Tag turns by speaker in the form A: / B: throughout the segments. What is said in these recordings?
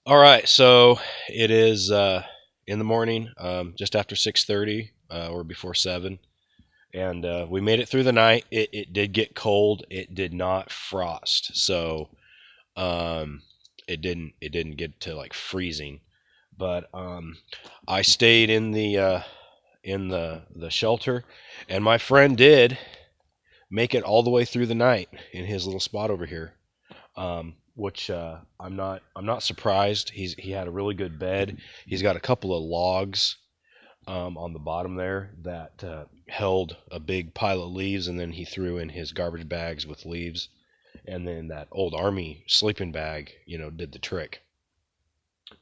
A: All right, so it is in the morning, just after 6:30 or before 7, and we made it through the night. It did get cold. It did not frost, so um, it didn't get to like freezing. But I stayed in the shelter, and my friend did make it all the way through the night in his little spot over here. Which I'm not surprised. He had a really good bed. He's got a couple of logs on the bottom there that held a big pile of leaves, and then he threw in his garbage bags with leaves, and then that old army sleeping bag, did the trick.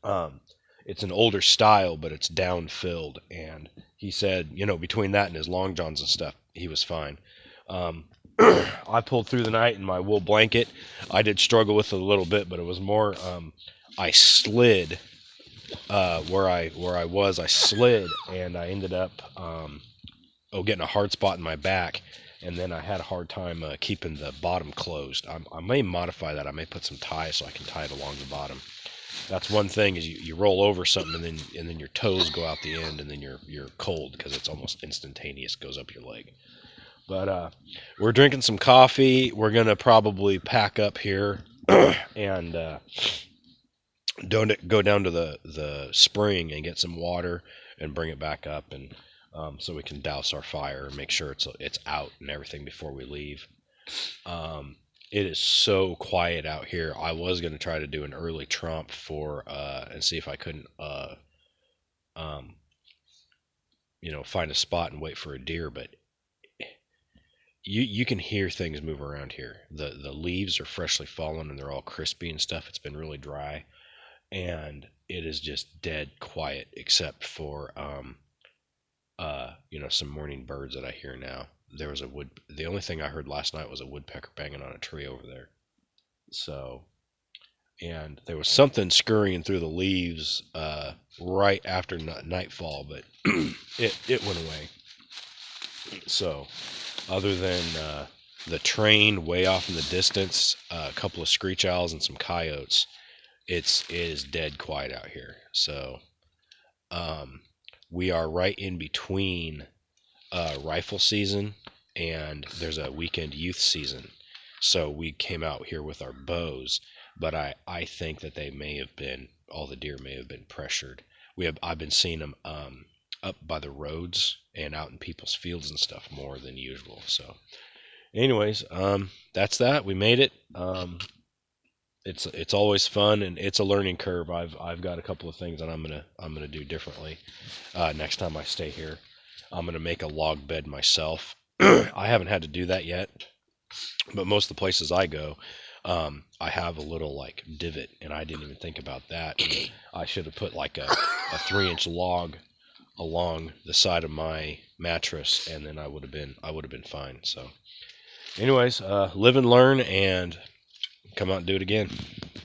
A: Um, it's an older style, but it's down filled, and he said, between that and his long johns and stuff, he was fine. Um, I pulled through the night in my wool blanket. I did struggle with it a little bit, but it was more I slid where I was. I slid and I ended up getting a hard spot in my back, and then I had a hard time keeping the bottom closed. I may modify that. I may put some ties so I can tie it along the bottom. That's one thing is you roll over something and then your toes go out the end, and then you're cold because it's almost instantaneous, goes up your leg. But we're drinking some coffee. We're gonna probably pack up here and don't go down to the spring and get some water and bring it back up, and so we can douse our fire and make sure it's out and everything before we leave. It is so quiet out here. I was gonna try to do an early tromp for and see if I couldn't um, find a spot and wait for a deer, but you can hear things move around here. The leaves are freshly fallen and they're all crispy and stuff. It's been really dry, and it is just dead quiet except for some morning birds that I hear now. There was the only thing I heard last night was a woodpecker banging on a tree over there. So, and there was something scurrying through the leaves right after nightfall, but it went away. So, other than the train way off in the distance, a couple of screech owls and some coyotes, it is dead quiet out here. So we are right in between rifle season and there's a weekend youth season. So we came out here with our bows, but I think that all the deer may have been pressured. I've been seeing them up by the roads and out in people's fields and stuff more than usual. So, anyways, that's that. We made it. It's always fun and it's a learning curve. I've got a couple of things that I'm gonna do differently next time I stay here. I'm gonna make a log bed myself. I haven't had to do that yet, but most of the places I go, I have a little like divot, and I didn't even think about that. I should have put like a 3-inch log along the side of my mattress, and then I would have been fine. So, anyways, live and learn, and come out and do it again.